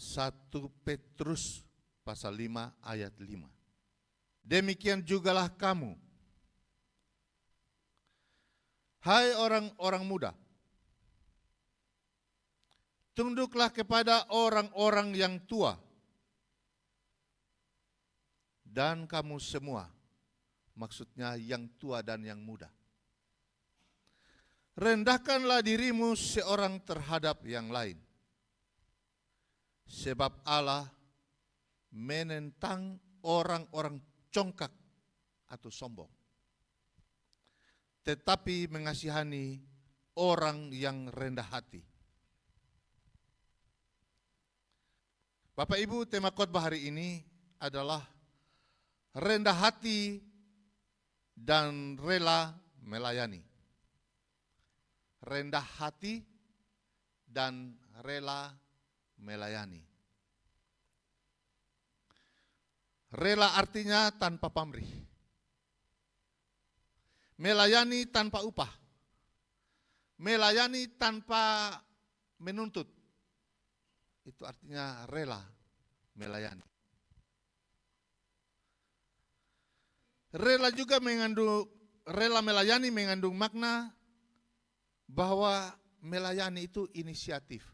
1 Petrus pasal 5 ayat 5. Demikian jugalah kamu, hai orang-orang muda, tunduklah kepada orang-orang yang tua, dan kamu semua, maksudnya yang tua dan yang muda, rendahkanlah dirimu seorang terhadap yang lain, sebab Allah menentang orang-orang congkak atau sombong, tetapi mengasihani orang yang rendah hati. Bapak Ibu, tema khotbah hari ini adalah rendah hati dan rela melayani. Rendah hati dan rela melayani. Rela artinya tanpa pamrih. Melayani tanpa upah. Melayani tanpa menuntut. Itu artinya rela melayani. Rela melayani mengandung makna bahwa melayani itu inisiatif.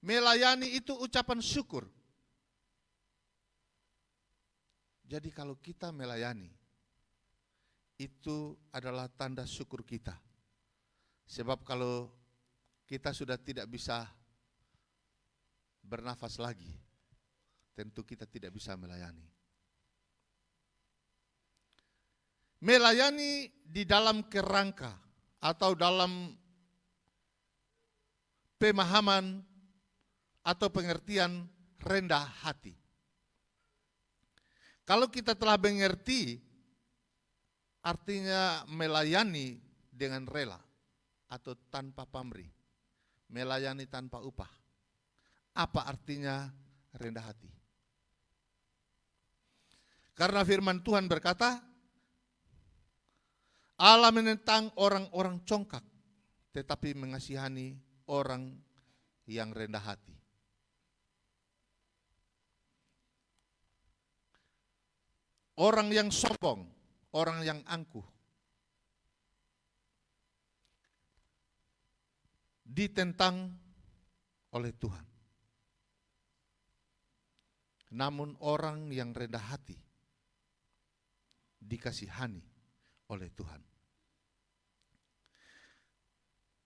Melayani itu ucapan syukur. Jadi kalau kita melayani, itu adalah tanda syukur kita. Sebab kalau kita sudah tidak bisa bernafas lagi, tentu kita tidak bisa melayani. Melayani di dalam kerangka atau dalam pemahaman atau pengertian rendah hati. Kalau kita telah mengerti artinya melayani dengan rela atau tanpa pamrih, melayani tanpa upah. Apa artinya rendah hati? Karena firman Tuhan berkata, Allah menentang orang-orang congkak, tetapi mengasihani orang yang rendah hati. Orang yang sombong, orang yang angkuh, ditentang oleh Tuhan. Namun orang yang rendah hati dikasihani oleh Tuhan.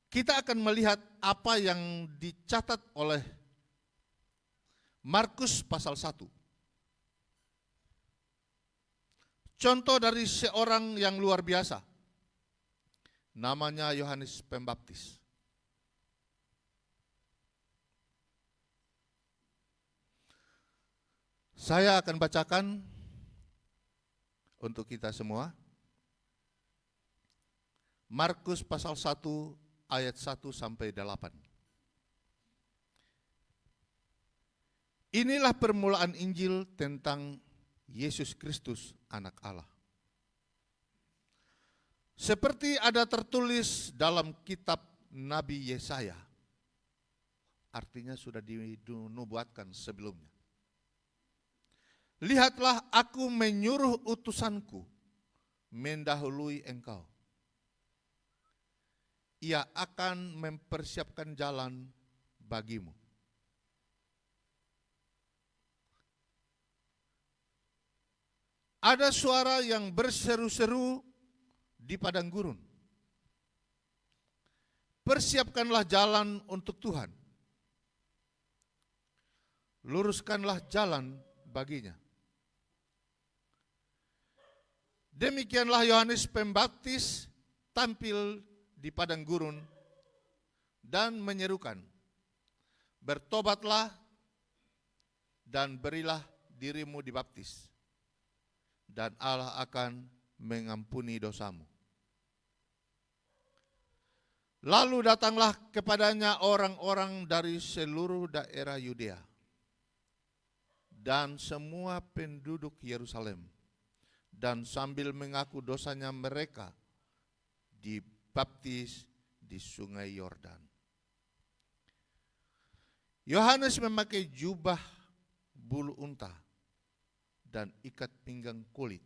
Kita akan melihat apa yang dicatat oleh Markus pasal 1. Contoh dari seorang yang luar biasa, namanya Yohanes Pembaptis. Saya akan bacakan untuk kita semua. Markus pasal 1 ayat 1 sampai 8. Inilah permulaan Injil tentang Yesus Kristus, anak Allah. Seperti ada tertulis dalam kitab Nabi Yesaya, artinya sudah dinubuatkan sebelumnya. Lihatlah, aku menyuruh utusanku mendahului engkau. Ia akan mempersiapkan jalan bagimu. Ada suara yang berseru-seru di padang gurun. Persiapkanlah jalan untuk Tuhan. Luruskanlah jalan baginya. Demikianlah Yohanes Pembaptis tampil di padang gurun dan menyerukan, bertobatlah dan berilah dirimu dibaptis, dan Allah akan mengampuni dosamu. Lalu datanglah kepadanya orang-orang dari seluruh daerah Yudea dan semua penduduk Yerusalem, dan sambil mengaku dosanya mereka dibaptis di sungai Yordan. Yohanes memakai jubah bulu unta dan ikat pinggang kulit,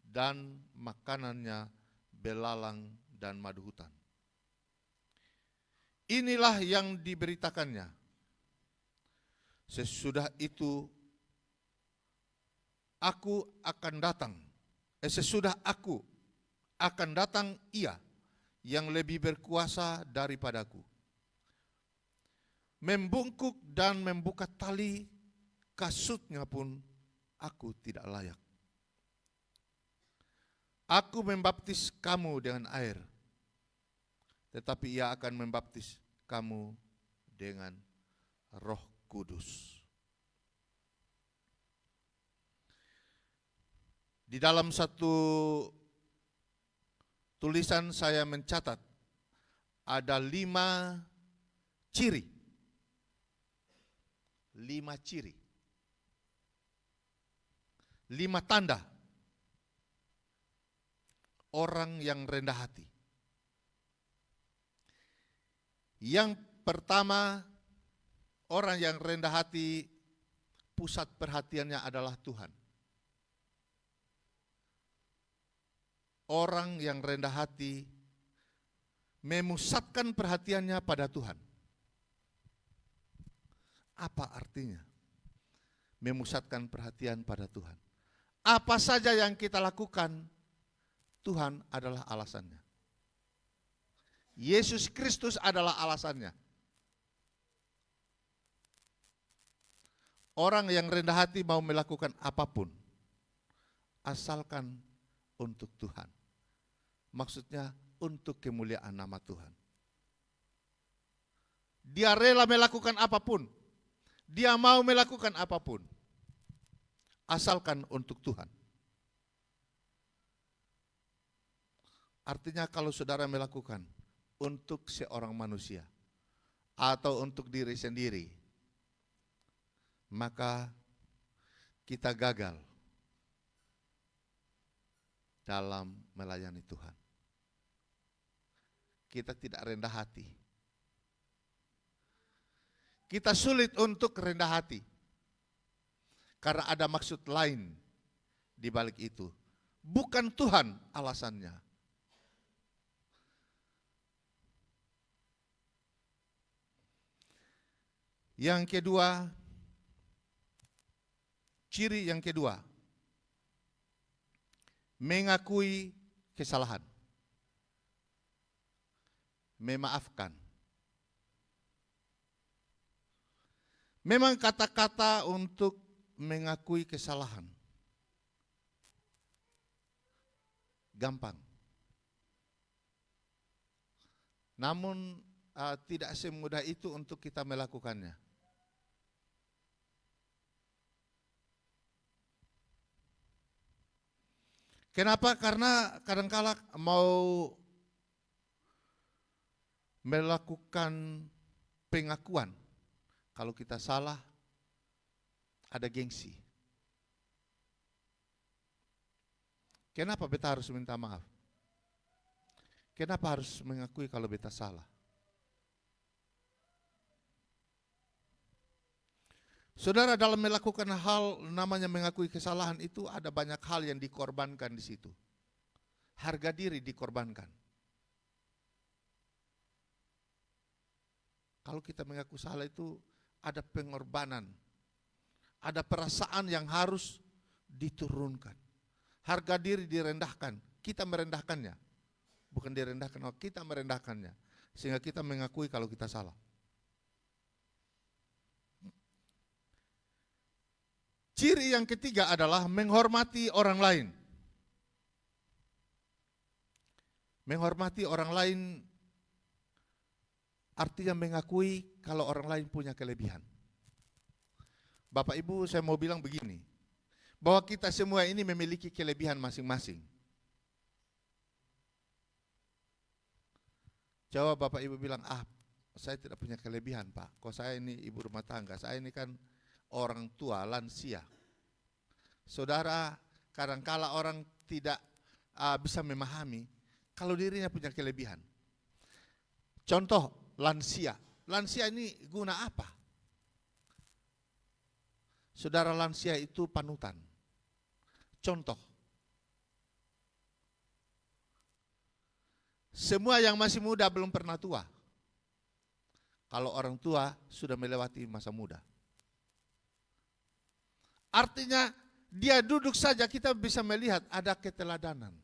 dan makanannya belalang dan madu hutan. Inilah yang diberitakannya. Sesudah itu aku akan datang. Sesudah aku akan datang Ia yang lebih berkuasa daripadaku, membungkuk dan membuka tali kasutnya pun aku tidak layak. Aku membaptis kamu dengan air, tetapi Ia akan membaptis kamu dengan Roh Kudus. Di dalam satu tulisan saya mencatat ada 5 ciri. 5 ciri. 5 tanda orang yang rendah hati. Yang pertama, orang yang rendah hati, pusat perhatiannya adalah Tuhan. Orang yang rendah hati memusatkan perhatiannya pada Tuhan. Apa artinya memusatkan perhatian pada Tuhan? Apa saja yang kita lakukan, Tuhan adalah alasannya. Yesus Kristus adalah alasannya. Orang yang rendah hati mau melakukan apapun, asalkan untuk Tuhan. Maksudnya untuk kemuliaan nama Tuhan. Dia rela melakukan apapun. Dia mau melakukan apapun. Asalkan untuk Tuhan. Artinya kalau saudara melakukan untuk seorang manusia atau untuk diri sendiri, maka kita gagal dalam melayani Tuhan. Kita tidak rendah hati. Kita sulit untuk rendah hati. Karena ada maksud lain di balik itu. Bukan Tuhan alasannya. Yang kedua, ciri yang kedua, mengakui kesalahan, memaafkan. Memang kata-kata untuk mengakui kesalahan gampang, namun tidak semudah itu untuk kita melakukannya. Kenapa? Karena kadangkala mau melakukan pengakuan, kalau kita salah, ada gengsi. Kenapa beta harus minta maaf? Kenapa harus mengakui kalau beta salah? Saudara, dalam melakukan hal namanya mengakui kesalahan itu ada banyak hal yang dikorbankan di situ. Harga diri dikorbankan. Kalau kita mengaku salah itu ada pengorbanan, ada perasaan yang harus diturunkan. Harga diri direndahkan, kita merendahkannya. Bukan direndahkan, kita merendahkannya. Sehingga kita mengakui kalau kita salah. Ciri yang ketiga adalah menghormati orang lain. Menghormati orang lain artinya mengakui kalau orang lain punya kelebihan. Bapak Ibu, saya mau bilang begini, bahwa kita semua ini memiliki kelebihan masing-masing. Coba Bapak Ibu bilang, saya tidak punya kelebihan Pak, kok saya ini ibu rumah tangga, saya ini kan orang tua, lansia. Saudara, kadangkala orang tidak bisa memahami kalau dirinya punya kelebihan. Contoh, lansia. Lansia ini guna apa? Saudara, lansia itu panutan. Contoh. Semua yang masih muda belum pernah tua. Kalau orang tua sudah melewati masa muda. Artinya dia duduk saja kita bisa melihat ada keteladanan.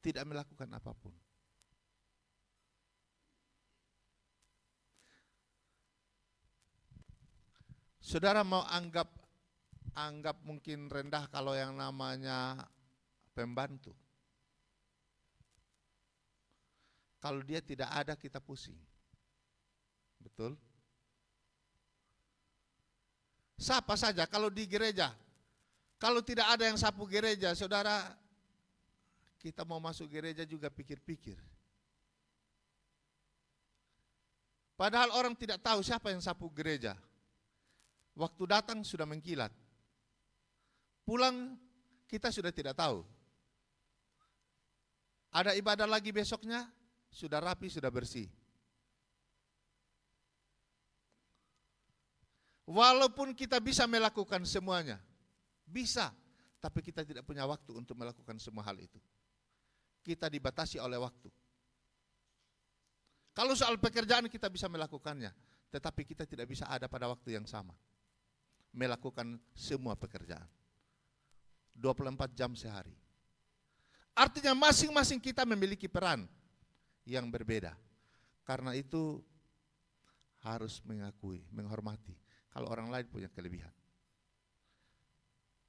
Tidak melakukan apapun. Saudara mau anggap mungkin rendah kalau yang namanya pembantu. Kalau dia tidak ada kita pusing. Betul? Siapa saja kalau di gereja. Kalau tidak ada yang sapu gereja, saudara, kita mau masuk gereja juga pikir-pikir. Padahal orang tidak tahu siapa yang sapu gereja. Waktu datang sudah mengkilat. Pulang kita sudah tidak tahu. Ada ibadah lagi besoknya, sudah rapi, sudah bersih. Walaupun kita bisa melakukan semuanya, bisa, tapi kita tidak punya waktu untuk melakukan semua hal itu. Kita dibatasi oleh waktu. Kalau soal pekerjaan kita bisa melakukannya, tetapi kita tidak bisa ada pada waktu yang sama. Melakukan semua pekerjaan. 24 jam sehari. Artinya masing-masing kita memiliki peran yang berbeda. Karena itu harus mengakui, menghormati kalau orang lain punya kelebihan.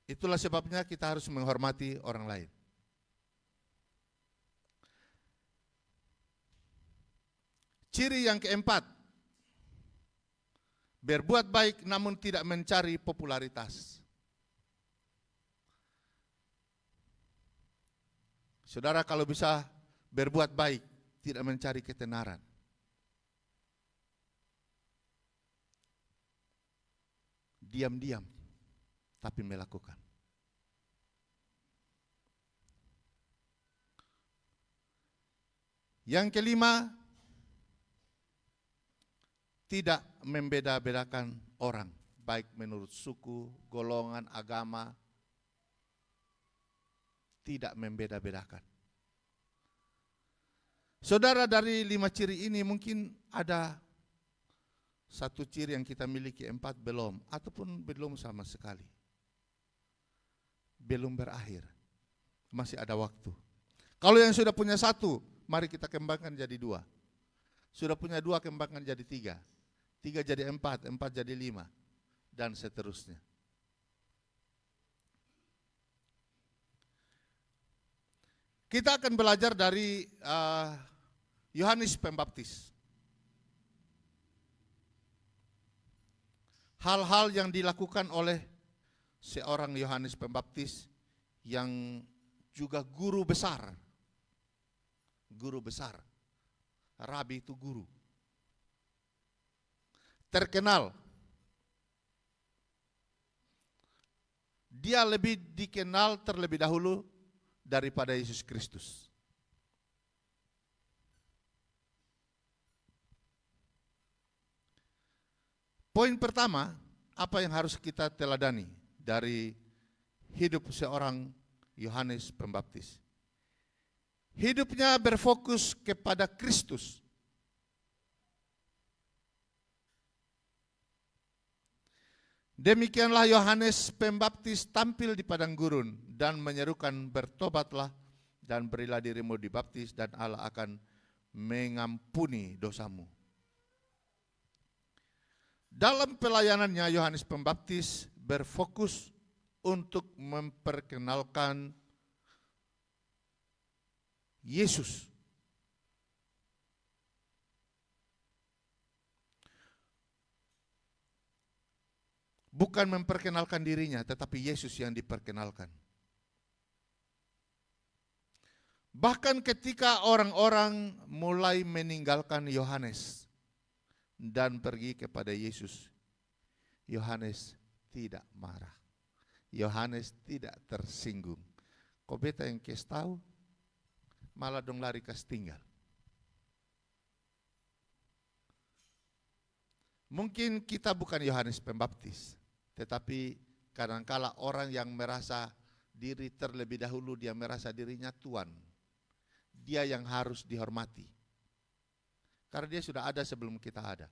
Itulah sebabnya kita harus menghormati orang lain. Ciri yang keempat, berbuat baik namun tidak mencari popularitas. Saudara, kalau bisa berbuat baik, tidak mencari ketenaran. Diam-diam, tapi melakukan. Yang kelima, tidak membeda-bedakan orang, baik menurut suku, golongan, agama, tidak membeda-bedakan. Saudara, dari 5 ciri ini mungkin ada satu ciri yang kita miliki, 4 belum, ataupun belum sama sekali. Belum berakhir, masih ada waktu. Kalau yang sudah punya 1, mari kita kembangkan jadi 2. Sudah punya 2, kembangkan jadi 3. 3 jadi 4, 4 jadi 5, dan seterusnya. Kita akan belajar dari Yohanes Pembaptis. Hal-hal yang dilakukan oleh seorang Yohanes Pembaptis yang juga guru besar. Guru besar. Rabi itu guru. Terkenal. Dia lebih dikenal terlebih dahulu daripada Yesus Kristus. Poin pertama, apa yang harus kita teladani dari hidup seorang Yohanes Pembaptis? Hidupnya berfokus kepada Kristus. Demikianlah Yohanes Pembaptis tampil di padang gurun dan menyerukan, bertobatlah dan berilah dirimu dibaptis dan Allah akan mengampuni dosamu. Dalam pelayanannya Yohanes Pembaptis berfokus untuk memperkenalkan Yesus. Bukan memperkenalkan dirinya, tetapi Yesus yang diperkenalkan. Bahkan ketika orang-orang mulai meninggalkan Yohanes dan pergi kepada Yesus, Yohanes tidak marah. Yohanes tidak tersinggung. Kau beta yang kes tahu, malah dong lari kas tinggal. Mungkin kita bukan Yohanes Pembaptis, tetapi kadangkala orang yang merasa diri terlebih dahulu, dia merasa dirinya Tuhan. Dia yang harus dihormati. Karena dia sudah ada sebelum kita ada.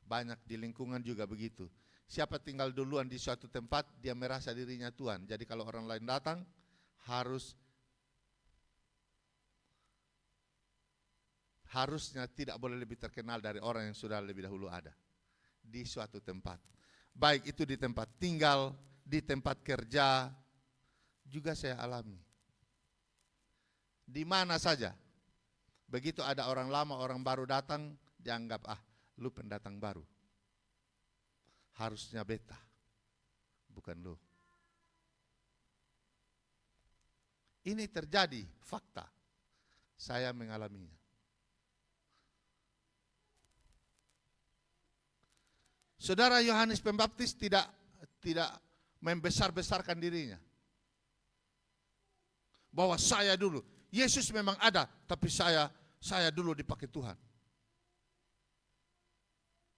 Banyak di lingkungan juga begitu. Siapa tinggal duluan di suatu tempat, dia merasa dirinya Tuhan. Jadi kalau orang lain datang, harusnya tidak boleh lebih terkenal dari orang yang sudah lebih dahulu ada di suatu tempat. Baik itu di tempat tinggal, di tempat kerja, juga saya alami. Di mana saja. Begitu ada orang lama, orang baru datang, dianggap, lu pendatang baru. Harusnya beta, bukan lu. Ini terjadi, fakta. Saya mengalaminya. Saudara Yohanes Pembaptis tidak membesar-besarkan dirinya. Bahwa saya dulu, Yesus memang ada, tapi saya dulu dipakai Tuhan.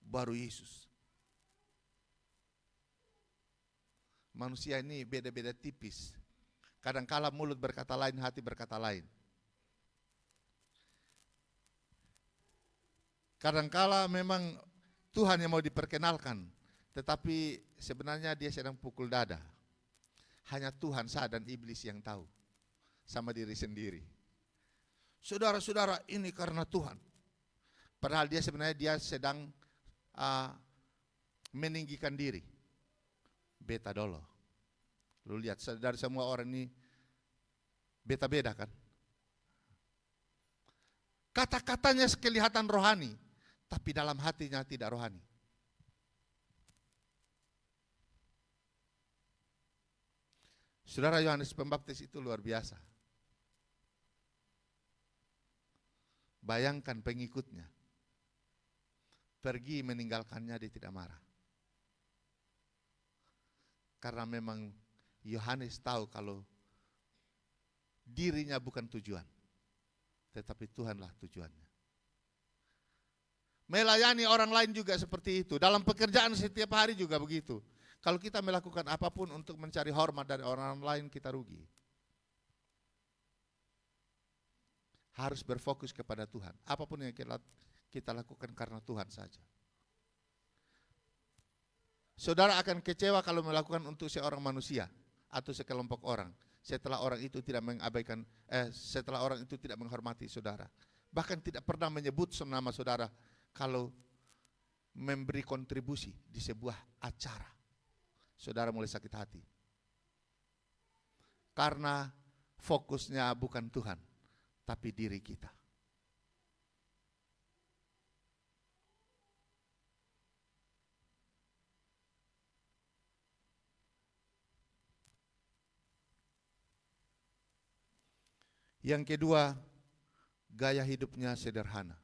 Baru Yesus. Manusia ini beda-beda tipis. Kadangkala mulut berkata lain, hati berkata lain. Kadangkala memang Tuhan yang mau diperkenalkan, tetapi sebenarnya dia sedang pukul dada. Hanya Tuhan, saya dan iblis yang tahu, sama diri sendiri. Saudara-saudara, ini karena Tuhan. Padahal dia sebenarnya sedang meninggikan diri. Beta dolo. Lu lihat dari semua orang ini, beta beda kan? Kata-katanya kelihatan rohani, tapi dalam hatinya tidak rohani. Saudara Yohanes Pembaptis itu luar biasa. Bayangkan pengikutnya. Pergi meninggalkannya, dia tidak marah. Karena memang Yohanes tahu kalau dirinya bukan tujuan, tetapi Tuhanlah tujuannya. Melayani orang lain juga seperti itu. Dalam pekerjaan setiap hari juga begitu. Kalau kita melakukan apapun untuk mencari hormat dari orang lain, kita rugi. Harus berfokus kepada Tuhan. Apapun yang kita lakukan karena Tuhan saja. Saudara akan kecewa kalau melakukan untuk seorang manusia atau sekelompok orang, setelah orang itu tidak menghormati saudara. Bahkan tidak pernah menyebut nama saudara kalau memberi kontribusi di sebuah acara. Saudara mulai sakit hati. Karena fokusnya bukan Tuhan, tapi diri kita. Yang kedua, gaya hidupnya sederhana.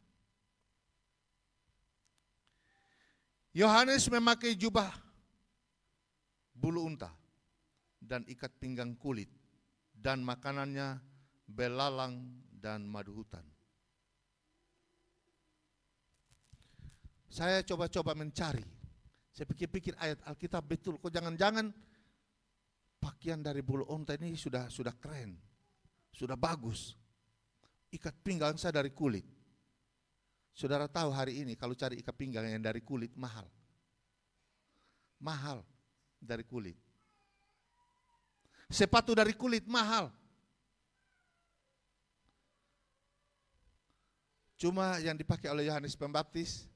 Yohanes memakai jubah bulu unta dan ikat pinggang kulit, dan makanannya belalang dan madu hutan. Saya coba-coba mencari. Saya pikir-pikir ayat Alkitab betul. Kok jangan-jangan pakaian dari bulu unta ini sudah keren, sudah bagus. Ikat pinggang saya dari kulit. Saudara tahu hari ini kalau cari ikat pinggang yang dari kulit mahal. Mahal dari kulit. Sepatu dari kulit mahal. Cuma yang dipakai oleh Yohanes Pembaptis,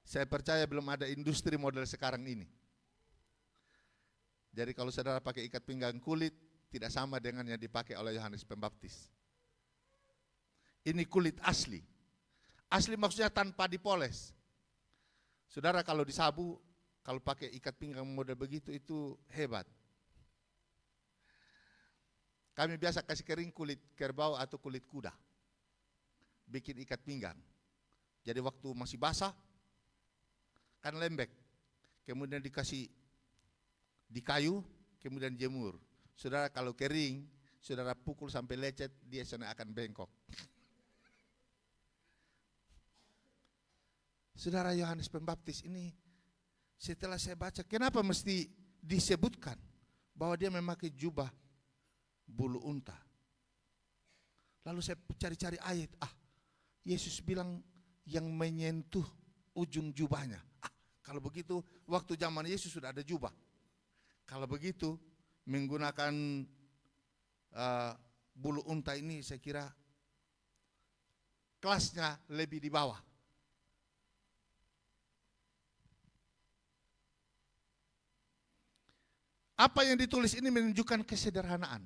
saya percaya belum ada industri model sekarang ini. Jadi kalau saudara pakai ikat pinggang kulit, tidak sama dengan yang dipakai oleh Yohanes Pembaptis. Ini kulit asli. Asli maksudnya tanpa dipoles. Saudara kalau disabu, kalau pakai ikat pinggang model begitu, itu hebat. Kami biasa kasih kering kulit kerbau atau kulit kuda. Bikin ikat pinggang. Jadi waktu masih basah, kan lembek. Kemudian dikasih di kayu, kemudian jemur. Saudara kalau kering, saudara pukul sampai lecet, dia sana akan bengkok. Saudara, Yohanes Pembaptis ini setelah saya baca, kenapa mesti disebutkan bahwa dia memakai jubah bulu unta? Lalu saya cari-cari ayat, Yesus bilang yang menyentuh ujung jubahnya. Kalau begitu waktu zaman Yesus sudah ada jubah. Kalau begitu menggunakan bulu unta ini saya kira kelasnya lebih di bawah. Apa yang ditulis ini menunjukkan kesederhanaan.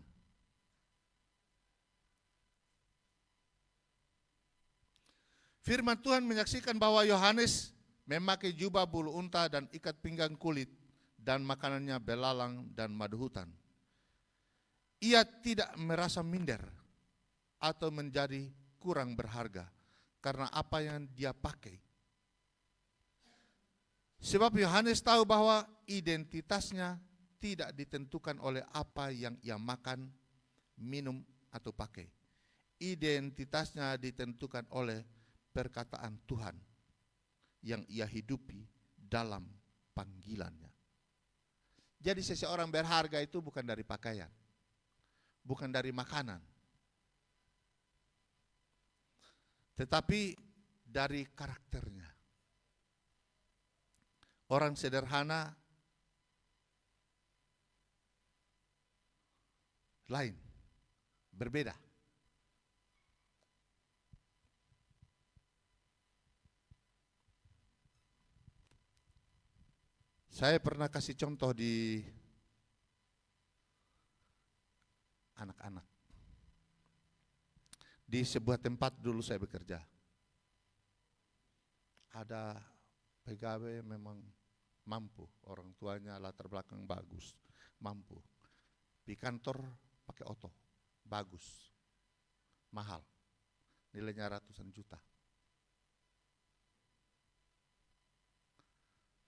Firman Tuhan menyaksikan bahwa Yohanes memakai jubah bulu unta dan ikat pinggang kulit dan makanannya belalang dan madu hutan. Ia tidak merasa minder atau menjadi kurang berharga karena apa yang dia pakai. Sebab Yohanes tahu bahwa identitasnya tidak ditentukan oleh apa yang ia makan, minum, atau pakai. Identitasnya ditentukan oleh perkataan Tuhan yang ia hidupi dalam panggilannya. Jadi seseorang berharga itu bukan dari pakaian, bukan dari makanan, tetapi dari karakternya. Orang sederhana lain, berbeda. Saya pernah kasih contoh di anak-anak. Di sebuah tempat dulu saya bekerja. Ada pegawai memang mampu, orang tuanya latar belakang bagus, mampu. Di kantor pakai oto, bagus, mahal, nilainya ratusan juta.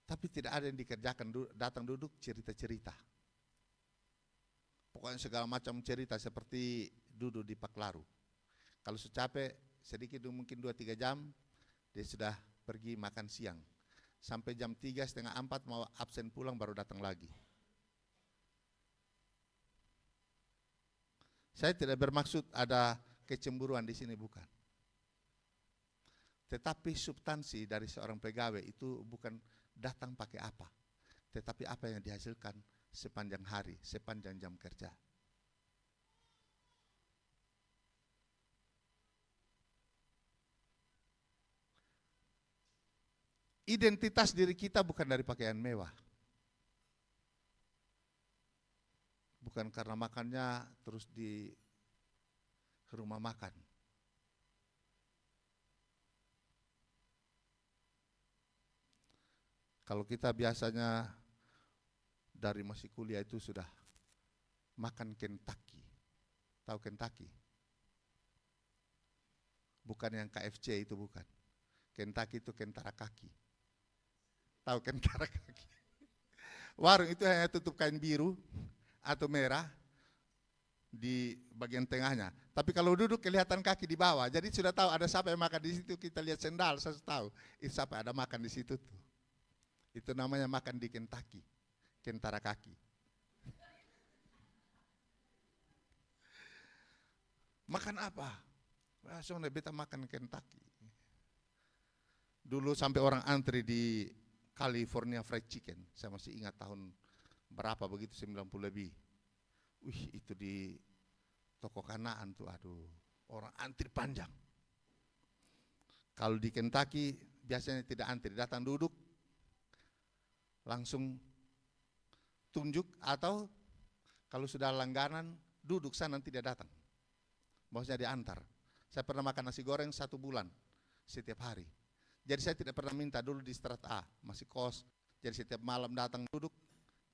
Tapi tidak ada yang dikerjakan, datang duduk cerita-cerita. Pokoknya segala macam cerita seperti duduk di Paklaru. Kalau sudah capek, sedikit mungkin 2-3 jam, dia sudah pergi makan siang. Sampai jam 3:30, 4 mau absen pulang baru datang lagi. Saya tidak bermaksud ada kecemburuan di sini, bukan. Tetapi substansi dari seorang pegawai itu bukan datang pakai apa, tetapi apa yang dihasilkan sepanjang hari, sepanjang jam kerja. Identitas diri kita bukan dari pakaian mewah. Bukan karena makannya terus di rumah makan. Kalau kita biasanya dari masih kuliah itu sudah makan Kentucky. Tahu Kentucky? Bukan yang KFC itu, bukan. Kentucky itu kentara kaki. Tahu kentara kaki? Warung itu hanya tutup kain biru atau merah di bagian tengahnya. Tapi kalau duduk kelihatan kaki di bawah. Jadi sudah tahu ada siapa yang makan di situ. Kita lihat sendal, saya tahu itu siapa ada makan di situ tuh. Itu namanya makan di Kentucky, kentara kaki. Makan apa? Soalnya beta makan Kentucky. Dulu sampai orang antri di California Fried Chicken. Saya masih ingat tahun berapa begitu, 90 lebih. Itu di toko Kanaan tuh, aduh, orang antri panjang. Kalau di Kentucky biasanya tidak antri, datang duduk, langsung tunjuk, atau kalau sudah langganan duduk sana tidak datang. Maksudnya diantar. Saya pernah makan nasi goreng 1 bulan setiap hari. Jadi saya tidak pernah minta, dulu di Strat A, masih kos. Jadi setiap malam datang duduk,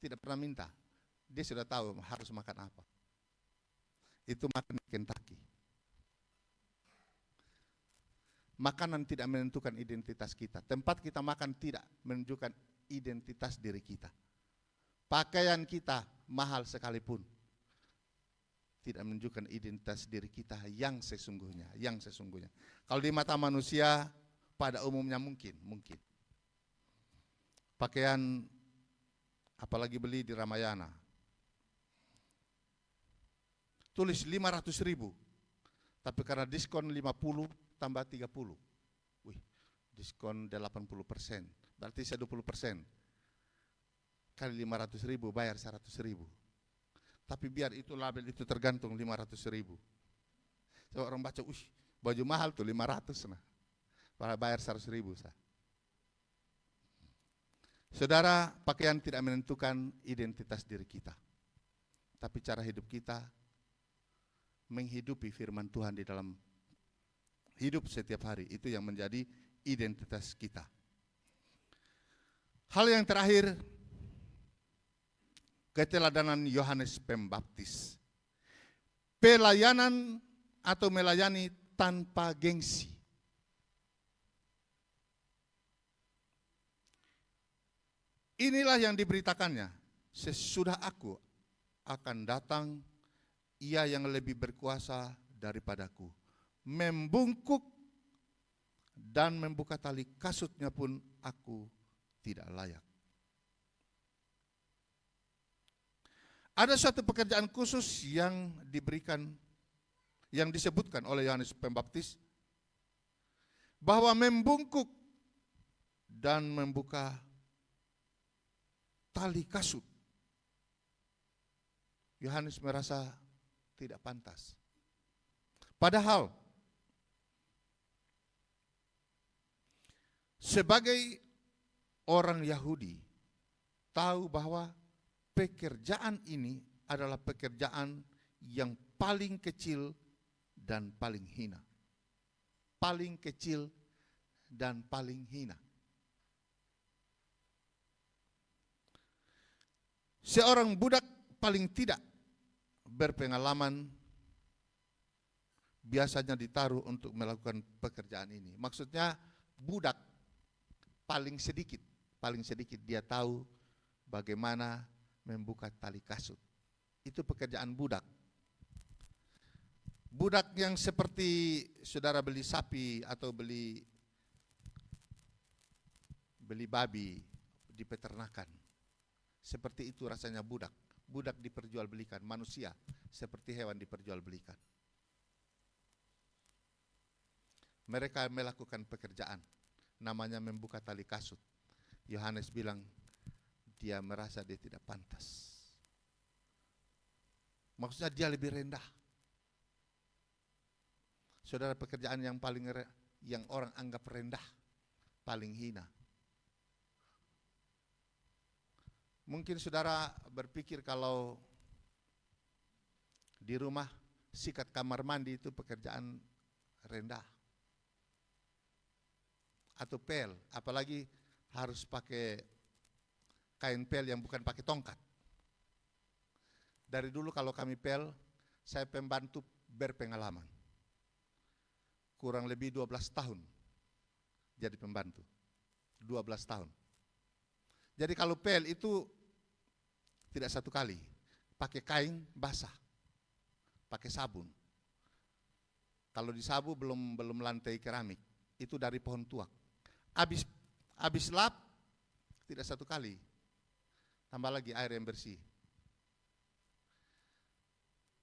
tidak pernah minta. Dia sudah tahu harus makan apa. Itu makan di Kentucky. Makanan tidak menentukan identitas kita. Tempat kita makan tidak menunjukkan identitas diri kita. Pakaian kita mahal sekalipun tidak menunjukkan identitas diri kita yang sesungguhnya. Kalau di mata manusia, pada umumnya mungkin. Pakaian apalagi beli di Ramayana. Tulis 500.000, tapi karena diskon 50 tambah 30. Wih, diskon 80%, berarti saya 20%. Kali 500.000 bayar 100.000. Tapi biar itu label itu tergantung 500.000. So, orang baca, baju mahal tuh 500 nah. Bayar 100.000 sah. Saudara, pakaian tidak menentukan identitas diri kita. Tapi cara hidup kita menghidupi firman Tuhan di dalam hidup setiap hari. Itu yang menjadi identitas kita. Hal yang terakhir, keteladanan Yohanes Pembaptis. Pelayanan atau melayani tanpa gengsi. Inilah yang diberitakannya, sesudah aku akan datang, ia yang lebih berkuasa daripadaku, membungkuk dan membuka tali kasutnya pun aku tidak layak. Ada suatu pekerjaan khusus yang diberikan, yang disebutkan oleh Yohanes Pembaptis, bahwa membungkuk dan membuka tali kasut. Yohanes merasa tidak pantas. Padahal sebagai orang Yahudi tahu bahwa pekerjaan ini adalah pekerjaan yang paling kecil dan paling hina. Paling kecil dan paling hina. Seorang budak paling tidak berpengalaman biasanya ditaruh untuk melakukan pekerjaan ini. Maksudnya budak paling sedikit dia tahu bagaimana membuka tali kasut. Itu pekerjaan budak. Budak yang seperti saudara beli sapi atau beli babi di peternakan. Seperti itu rasanya budak. Budak diperjualbelikan, manusia seperti hewan diperjualbelikan. Mereka melakukan pekerjaan, namanya membuka tali kasut. Yohanes bilang, dia merasa dia tidak pantas. Maksudnya dia lebih rendah. Saudara, pekerjaan yang paling yang orang anggap rendah, paling hina. Mungkin saudara berpikir kalau di rumah sikat kamar mandi itu pekerjaan rendah. Atau pel, apalagi harus pakai kain pel yang bukan pakai tongkat. Dari dulu kalau kami pel, saya pembantu berpengalaman. Kurang lebih 12 tahun jadi pembantu. 12 tahun. Jadi kalau pel itu tidak satu kali, pakai kain basah, pakai sabun. Kalau di sabu belum lantai keramik, itu dari pohon tuak. Habis lap tidak satu kali, tambah lagi air yang bersih.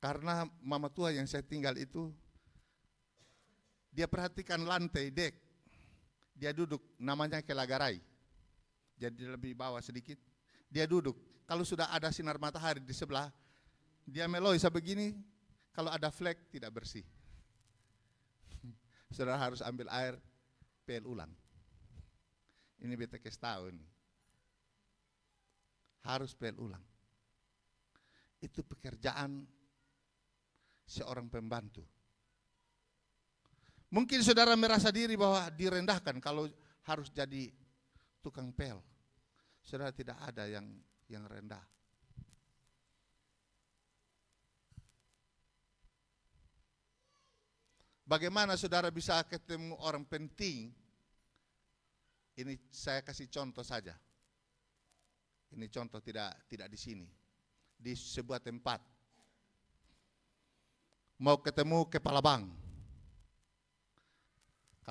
Karena mama tua yang saya tinggal itu, dia perhatikan lantai dek, dia duduk, namanya kelagarai. Jadi lebih bawah sedikit, dia duduk. Kalau sudah ada sinar matahari di sebelah, dia meloisa begini, kalau ada flek tidak bersih. Saudara harus ambil air, pel ulang. Ini beta kasih tahu ini. Harus pel ulang. Itu pekerjaan seorang pembantu. Mungkin saudara merasa diri bahwa direndahkan kalau harus jadi tukang pel. Saudara, tidak ada yang rendah. Bagaimana saudara bisa ketemu orang penting? Ini saya kasih contoh saja. Ini contoh tidak di sini. Di sebuah tempat. Mau ketemu kepala bank.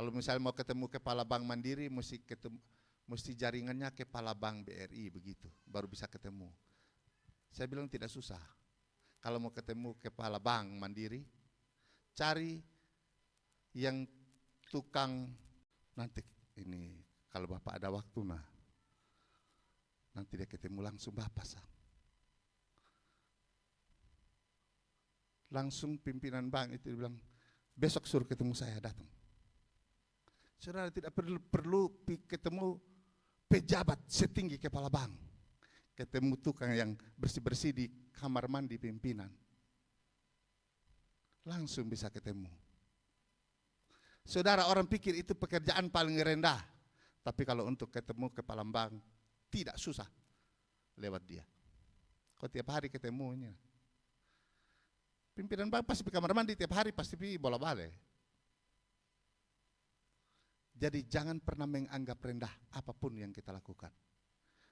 Kalau misalnya mau ketemu kepala Bank Mandiri, mesti jaringannya kepala Bank BRI begitu, baru bisa ketemu. Saya bilang tidak susah. Kalau mau ketemu kepala Bank Mandiri, cari yang tukang, nanti ini kalau Bapak ada waktu nanti dia ketemu langsung Bapak sah. Langsung pimpinan bank itu bilang, besok suruh ketemu saya, datang. Saudara tidak perlu ketemu pejabat setinggi kepala bank. Ketemu tukang yang bersih-bersih di kamar mandi pimpinan. Langsung bisa ketemu. Saudara, orang pikir itu pekerjaan paling rendah. Tapi kalau untuk ketemu kepala bank, tidak susah lewat dia. Kok tiap hari ketemunya. Pimpinan bank pasti di kamar mandi tiap hari, pasti bola-balik. Jadi jangan pernah menganggap rendah apapun yang kita lakukan.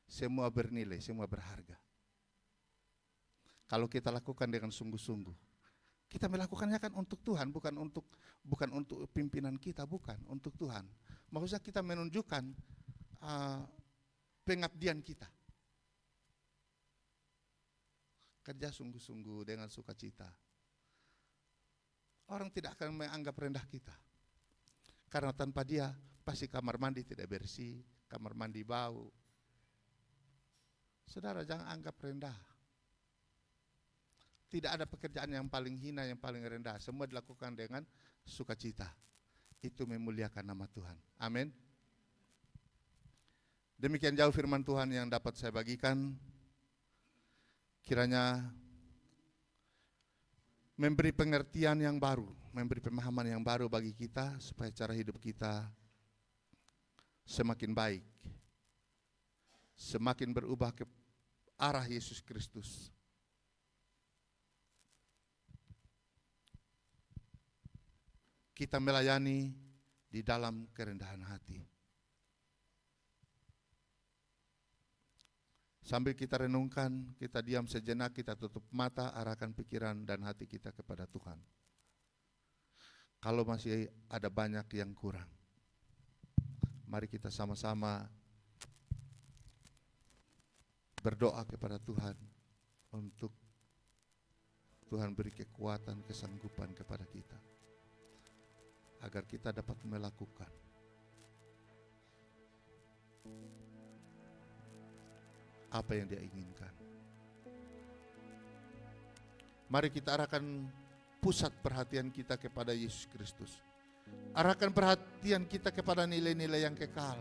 Semua bernilai, semua berharga. Kalau kita lakukan dengan sungguh-sungguh, kita melakukannya kan untuk Tuhan, bukan untuk pimpinan kita, bukan untuk Tuhan. Maksudnya kita menunjukkan pengabdian kita. Kerja sungguh-sungguh dengan sukacita. Orang tidak akan menganggap rendah kita. Karena tanpa dia pasti kamar mandi tidak bersih, kamar mandi bau. Saudara, jangan anggap rendah. Tidak ada pekerjaan yang paling hina, yang paling rendah. Semua dilakukan dengan sukacita. Itu memuliakan nama Tuhan. Amin. Demikian jauh firman Tuhan yang dapat saya bagikan. Kiranya memberi pengertian yang baru, memberi pemahaman yang baru bagi kita, supaya cara hidup kita semakin baik, semakin berubah ke arah Yesus Kristus. Kita melayani di dalam kerendahan hati. Sambil kita renungkan, kita diam sejenak, kita tutup mata, arahkan pikiran dan hati kita kepada Tuhan. Kalau masih ada banyak yang kurang, mari kita sama-sama berdoa kepada Tuhan untuk Tuhan beri kekuatan, kesanggupan kepada kita, agar kita dapat melakukan apa yang Dia inginkan. Mari kita arahkan pusat perhatian kita kepada Yesus Kristus. Arahkan perhatian kita kepada nilai-nilai yang kekal.